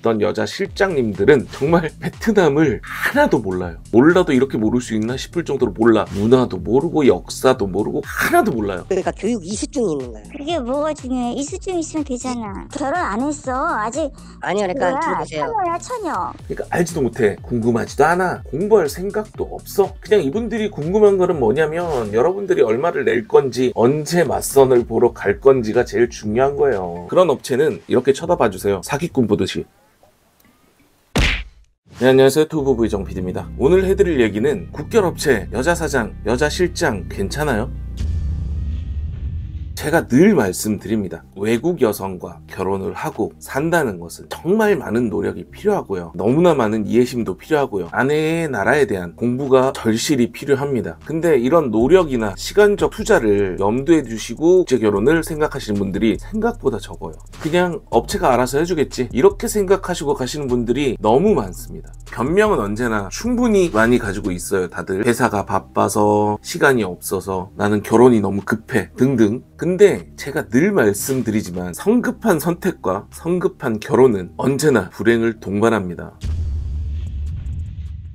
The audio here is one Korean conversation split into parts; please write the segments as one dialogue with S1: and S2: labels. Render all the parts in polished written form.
S1: 들어봤던 여자 실장님들은 정말 베트남을 하나도 몰라요. 몰라도 이렇게 모를 수 있나 싶을 정도로 몰라. 문화도 모르고 역사도 모르고 하나도 몰라요.
S2: 그러니까 교육 이수증이 있는 거예요.
S3: 그게 뭐가 중요해? 이수증 있으면 되잖아. 결혼 안 했어. 아직
S2: 아니요, 그러니까 들어보세요.
S3: 처녀야 처녀.
S1: 그러니까 알지도 못해. 궁금하지도 않아. 공부할 생각도 없어. 그냥 이분들이 궁금한 거는 뭐냐면 여러분들이 얼마를 낼 건지, 언제 맞선을 보러 갈 건지가 제일 중요한 거예요. 그런 업체는 이렇게 쳐다봐 주세요. 사기꾼 보듯이. 네, 안녕하세요. 투부부의 정PD입니다. 오늘 해드릴 얘기는 국결업체 여자 사장, 여자 실장 괜찮아요? 제가 늘 말씀드립니다. 외국 여성과 결혼을 하고 산다는 것은 정말 많은 노력이 필요하고요. 너무나 많은 이해심도 필요하고요. 아내의 나라에 대한 공부가 절실히 필요합니다. 근데 이런 노력이나 시간적 투자를 염두에 두시고 국제 결혼을 생각하시는 분들이 생각보다 적어요. 그냥 업체가 알아서 해주겠지, 이렇게 생각하시고 가시는 분들이 너무 많습니다. 변명은 언제나 충분히 많이 가지고 있어요. 다들 회사가 바빠서, 시간이 없어서, 나는 결혼이 너무 급해 등등. 근데 제가 늘 말씀드리지만 성급한 선택과 성급한 결혼은 언제나 불행을 동반합니다.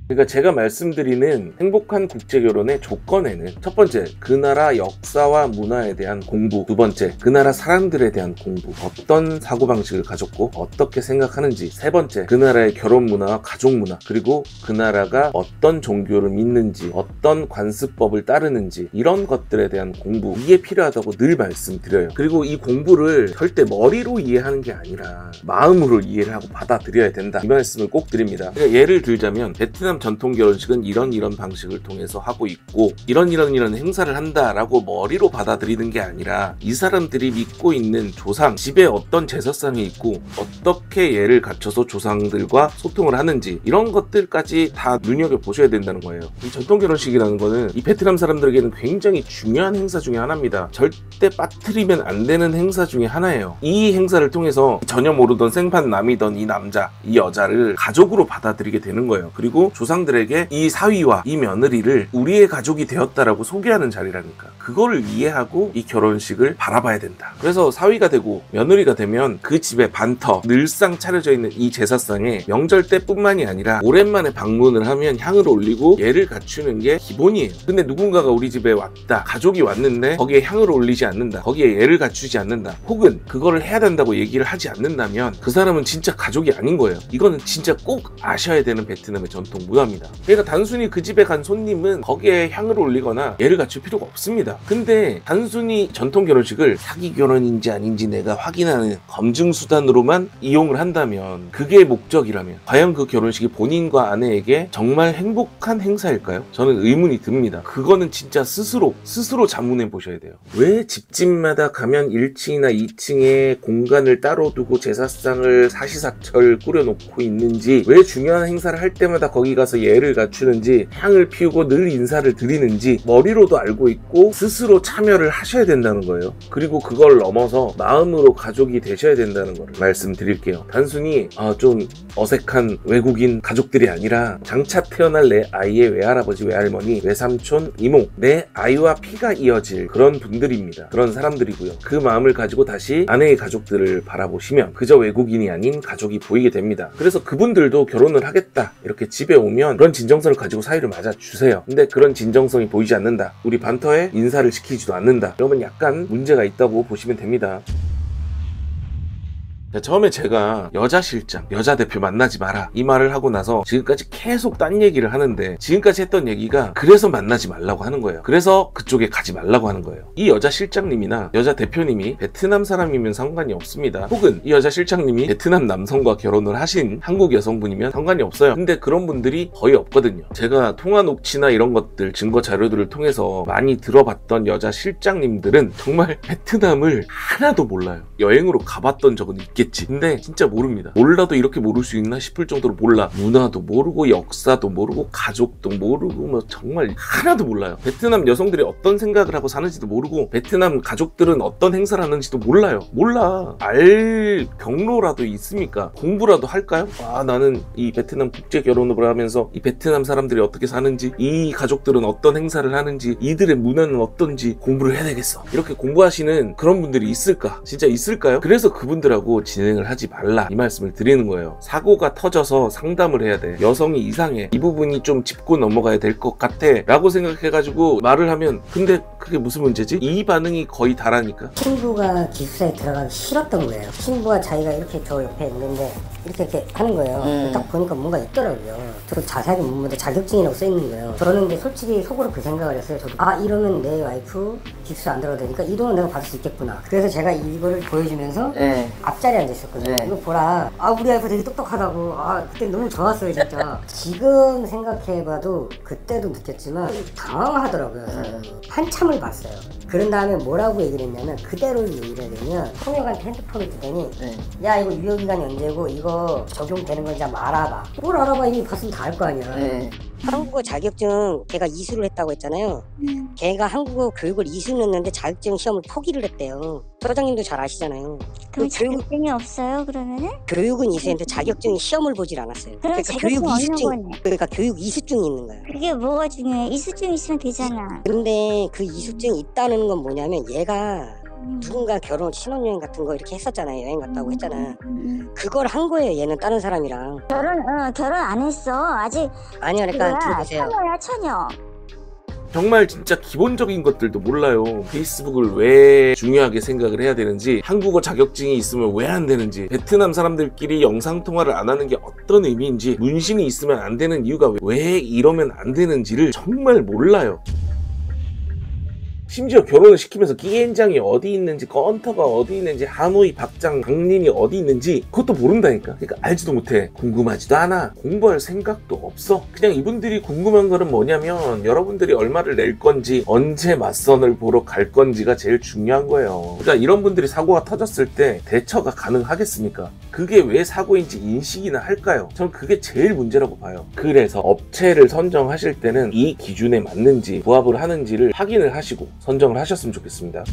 S1: 그러니까 제가 말씀드리는 행복한 국제결혼의 조건에는 첫 번째, 그 나라 역사와 문화에 대한 공부. 두 번째, 그 나라 사람들에 대한 공부. 어떤 사고방식을 가졌고 어떻게 생각하는지. 세 번째, 그 나라의 결혼 문화와 가족 문화. 그리고 그 나라가 어떤 종교를 믿는지, 어떤 관습법을 따르는지, 이런 것들에 대한 공부. 이게 필요하다고 늘 말씀드려요. 그리고 이 공부를 절대 머리로 이해하는 게 아니라 마음으로 이해를 하고 받아들여야 된다, 이 말씀을 꼭 드립니다. 그러니까 예를 들자면 베트남 전통 결혼식은 이런 방식을 통해서 하고 있고 이런 행사를 한다라고 머리로 받아들이는 게 아니라 이 사람들이 믿고 있는 조상, 집에 어떤 제사상이 있고 어떻게 예를 갖춰서 조상들과 소통을 하는지, 이런 것들까지 다 눈여겨보셔야 된다는 거예요. 이 전통 결혼식이라는 거는 이 베트남 사람들에게는 굉장히 중요한 행사 중에 하나입니다. 절대 빠뜨리면 안 되는 행사 중에 하나예요. 이 행사를 통해서 전혀 모르던 생판남이던 이 남자, 이 여자를 가족으로 받아들이게 되는 거예요. 그리고 조상들에게 이 사위와 이 며느리를 우리의 가족이 되었다라고 소개하는 자리라니까. 그거를 이해하고 이 결혼식을 바라봐야 된다. 그래서 사위가 되고 며느리가 되면 그 집에 반터 늘상 차려져 있는 이 제사상에 명절 때뿐만이 아니라 오랜만에 방문을 하면 향을 올리고 예를 갖추는 게 기본이에요. 근데 누군가가 우리 집에 왔다, 가족이 왔는데 거기에 향을 올리지 않는다, 거기에 예를 갖추지 않는다, 혹은 그거를 해야 된다고 얘기를 하지 않는다면 그 사람은 진짜 가족이 아닌 거예요. 이거는 진짜 꼭 아셔야 되는 베트남의 전통 문화입니다. 그러니까 단순히 그 집에 간 손님은 거기에 향을 올리거나 예를 갖출 필요가 없습니다. 근데 단순히 전통 결혼식을 사기 결혼인지 아닌지 내가 확인하는 검증 수단으로만 이용을 한다면, 그게 목적이라면 과연 그 결혼식이 본인과 아내에게 정말 행복한 행사일까요? 저는 의문이 듭니다. 그거는 진짜 스스로 자문해 보셔야 돼요. 왜 집집마다 가면 1층이나 2층에 공간을 따로 두고 제사상을 사시사철 꾸려놓고 있는지, 왜 중요한 행사를 할 때마다 거기 가서 예를 갖추는지, 향을 피우고 늘 인사를 드리는지 머리로도 알고 있고 스스로 참여를 하셔야 된다는 거예요. 그리고 그걸 넘어서 마음으로 가족이 되셔야 된다는 걸 말씀드릴게요. 단순히 좀 어색한 외국인 가족들이 아니라 장차 태어날 내 아이의 외할아버지, 외할머니, 외삼촌, 이모, 내 아이와 피가 이어질 그런 분들입니다. 그런 사람들이고요. 그 마음을 가지고 다시 아내의 가족들을 바라보시면 그저 외국인이 아닌 가족이 보이게 됩니다. 그래서 그분들도 결혼을 하겠다 이렇게 집에 오면 그런 진정성을 가지고 사위를 맞아주세요. 근데 그런 진정성이 보이지 않는다, 우리 반터에 인사를 시키지도 않는다, 그러면 약간 문제가 있다고 보시면 됩니다. 처음에 제가 여자 실장, 여자 대표 만나지 마라 이 말을 하고 나서 지금까지 계속 딴 얘기를 하는데, 지금까지 했던 얘기가 그래서 만나지 말라고 하는 거예요. 그래서 그쪽에 가지 말라고 하는 거예요. 이 여자 실장님이나 여자 대표님이 베트남 사람이면 상관이 없습니다. 혹은 이 여자 실장님이 베트남 남성과 결혼을 하신 한국 여성분이면 상관이 없어요. 근데 그런 분들이 거의 없거든요. 제가 통화 녹취나 이런 것들, 증거 자료들을 통해서 많이 들어봤던 여자 실장님들은 정말 베트남을 하나도 몰라요. 여행으로 가봤던 적은 있겠지. 근데 진짜 모릅니다. 몰라도 이렇게 모를 수 있나 싶을 정도로 몰라. 문화도 모르고 역사도 모르고 가족도 모르고 뭐 정말 하나도 몰라요. 베트남 여성들이 어떤 생각을 하고 사는지도 모르고 베트남 가족들은 어떤 행사를 하는지도 몰라요. 몰라. 알 경로라도 있습니까? 공부라도 할까요? 나는 이 베트남 국제 결혼을 하면서 이 베트남 사람들이 어떻게 사는지, 이 가족들은 어떤 행사를 하는지, 이들의 문화는 어떤지 공부를 해야 되겠어. 이렇게 공부하시는 그런 분들이 있을까? 진짜 있을까요? 그래서 그분들하고 진행을 하지 말라 이 말씀을 드리는 거예요. 사고가 터져서 상담을 해야 돼. 여성이 이상해, 이 부분이 좀 짚고 넘어가야 될 것 같아 라고 생각해가지고 말을 하면 근데 그게 무슨 문제지? 이 반응이 거의 다라니까.
S4: 신부가 기숙사에 들어가기 싫었던 거예요. 신부가 자기가 이렇게 저 옆에 있는데 이렇게 하는 거예요. 딱 보니까 뭔가 있더라고요. 저도 자세하게 못 보는데 자격증이라고 써있는 거예요. 저는 근데 솔직히 속으로 그 생각을 했어요. 저도 이러면 내 와이프 기숙사 안 들어가도 되니까 이 돈은 내가 받을 수 있겠구나. 그래서 제가 이거를 보여주면서 앞자리에 앉아 있었거든요. 이거 보라. 우리 와이프 되게 똑똑하다고. 그때 너무 좋았어요 진짜. 지금 생각해봐도 그때도 느꼈지만 당황하더라고요. 한참을 봤어요. 그런 다음에 뭐라고 얘기를 했냐면 그대로 얘기를 하면 통역한테 핸드폰을 주더니 야 이거 유효기간이 언제고 이거 적용되는 건지 한번 알아봐. 뭘 알아봐, 이미 봤으면 다 알 거 아니야.
S2: 한국어 자격증 걔가 이수를 했다고 했잖아요. 걔가 한국어 교육을 이수했는데 자격증 시험을 포기를 했대요. 소장님도 잘 아시잖아요.
S3: 그럼 자격증이 없어요 그러면은?
S2: 교육은 이수했는데 자격증 시험을 보질 않았어요.
S3: 그럼 자격증 없는 거네.
S2: 그러니까 교육 이수증이 있는 거예요.
S3: 그게 뭐가 중요해? 이수증 있으면 되잖아.
S2: 근데 그 이수증이 있다는 건 뭐냐면 얘가 누군가 결혼 신혼여행 같은 거 이렇게 했었잖아요. 여행 갔다고 했잖아. 그걸 한 거예요. 얘는 다른 사람이랑.
S3: 결혼 안 했어 아직.
S2: 아니요, 그러니까 들어보세요.
S3: 처녀야 처녀.
S1: 정말 진짜 기본적인 것들도 몰라요. 페이스북을 왜 중요하게 생각을 해야 되는지, 한국어 자격증이 있으면 왜 안 되는지, 베트남 사람들끼리 영상통화를 안 하는 게 어떤 의미인지, 문신이 있으면 안 되는 이유가 왜 이러면 안 되는지를 정말 몰라요. 심지어 결혼을 시키면서 끼엔장이 어디 있는지, 건터가 어디 있는지, 하노이 박장 강림이 어디 있는지 그것도 모른다니까. 그러니까 알지도 못해. 궁금하지도 않아. 공부할 생각도 없어. 그냥 이분들이 궁금한 거는 뭐냐면 여러분들이 얼마를 낼 건지, 언제 맞선을 보러 갈 건지가 제일 중요한 거예요. 그러니까 이런 분들이 사고가 터졌을 때 대처가 가능하겠습니까? 그게 왜 사고인지 인식이나 할까요? 전 그게 제일 문제라고 봐요. 그래서 업체를 선정하실 때는 이 기준에 맞는지 부합을 하는지를 확인을 하시고 선정을 하셨으면 좋겠습니다.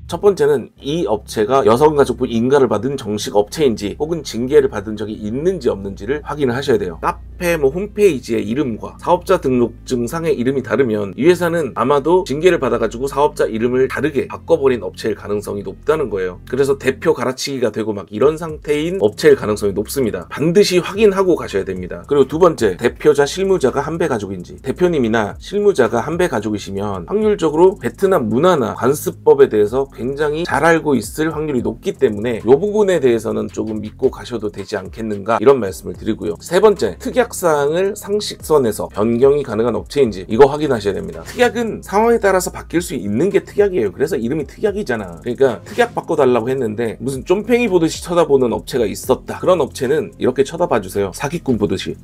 S1: 첫 번째는 이 업체가 여성가족부 인가를 받은 정식 업체인지 혹은 징계를 받은 적이 있는지 없는지를 확인을 하셔야 돼요. 카페 홈페이지의 이름과 사업자 등록증상의 이름이 다르면 이 회사는 아마도 징계를 받아가지고 사업자 이름을 다르게 바꿔버린 업체일 가능성이 높다는 거예요. 그래서 대표 갈아치기가 되고 막 이런 상태인 업체일 가능성이 높습니다. 반드시 확인하고 가셔야 됩니다. 그리고 두 번째, 대표자 실무자가 한배 가족인지. 대표님이나 실무자가 한배 가족이시면 확률적으로 베트남 문화나 관습법에 대해서 굉장히 잘 알고 있을 확률이 높기 때문에 이 부분에 대해서는 조금 믿고 가셔도 되지 않겠는가, 이런 말씀을 드리고요. 세 번째, 특약사항을 상식선에서 변경이 가능한 업체인지 이거 확인하셔야 됩니다. 특약은 상황에 따라서 바뀔 수 있는 게 특약이에요. 그래서 이름이 특약이잖아. 그러니까 특약 바꿔달라고 했는데 무슨 쫌팽이 보듯이 쳐다보는 업체가 있었다. 그런 업체는 이렇게 쳐다봐 주세요. 사기꾼 보듯이.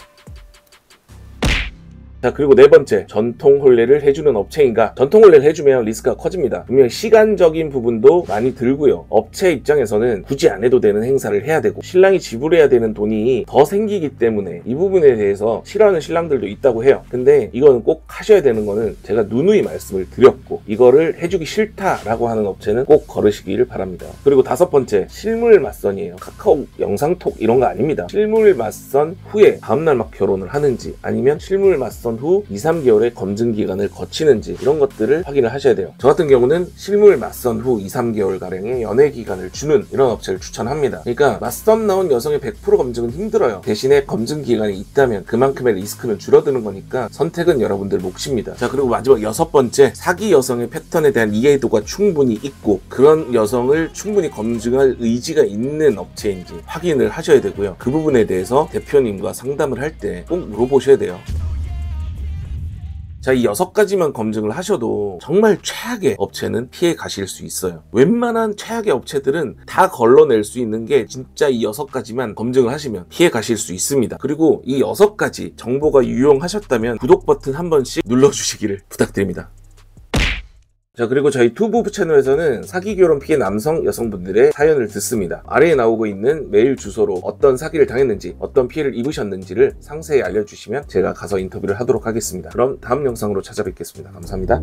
S1: 자, 그리고 네 번째, 전통 혼례를 해주는 업체인가. 전통 혼례를 해주면 리스크가 커집니다. 분명히 시간적인 부분도 많이 들고요. 업체 입장에서는 굳이 안 해도 되는 행사를 해야 되고 신랑이 지불해야 되는 돈이 더 생기기 때문에 이 부분에 대해서 싫어하는 신랑들도 있다고 해요. 근데 이거는 꼭 하셔야 되는 거는 제가 누누이 말씀을 드렸고, 이거를 해주기 싫다라고 하는 업체는 꼭 걸으시기를 바랍니다. 그리고 다섯 번째, 실물 맞선이에요. 카카오 영상톡 이런 거 아닙니다. 실물 맞선 후에 다음날 막 결혼을 하는지, 아니면 실물 맞선 후 2-3개월의 검증 기간을 거치는지, 이런 것들을 확인을 하셔야 돼요. 저 같은 경우는 실물 맞선 후 2-3개월가량의 연애 기간을 주는 이런 업체를 추천합니다. 그러니까 맞선 나온 여성의 100% 검증은 힘들어요. 대신에 검증 기간이 있다면 그만큼의 리스크는 줄어드는 거니까 선택은 여러분들 몫입니다. 자, 그리고 마지막 여섯 번째, 사기 여성의 패턴에 대한 이해도가 충분히 있고 그런 여성을 충분히 검증할 의지가 있는 업체인지 확인을 하셔야 되고요. 그 부분에 대해서 대표님과 상담을 할 때 꼭 물어보셔야 돼요. 자, 이 6가지만 검증을 하셔도 정말 최악의 업체는 피해 가실 수 있어요. 웬만한 최악의 업체들은 다 걸러낼 수 있는 게 진짜 이 6가지만 검증을 하시면 피해 가실 수 있습니다. 그리고 이 6가지 정보가 유용하셨다면 구독 버튼 한 번씩 눌러주시기를 부탁드립니다. 자, 그리고 저희 투부부 채널에서는 사기 결혼 피해 남성 여성분들의 사연을 듣습니다. 아래에 나오고 있는 메일 주소로 어떤 사기를 당했는지, 어떤 피해를 입으셨는지를 상세히 알려주시면 제가 가서 인터뷰를 하도록 하겠습니다. 그럼 다음 영상으로 찾아뵙겠습니다. 감사합니다.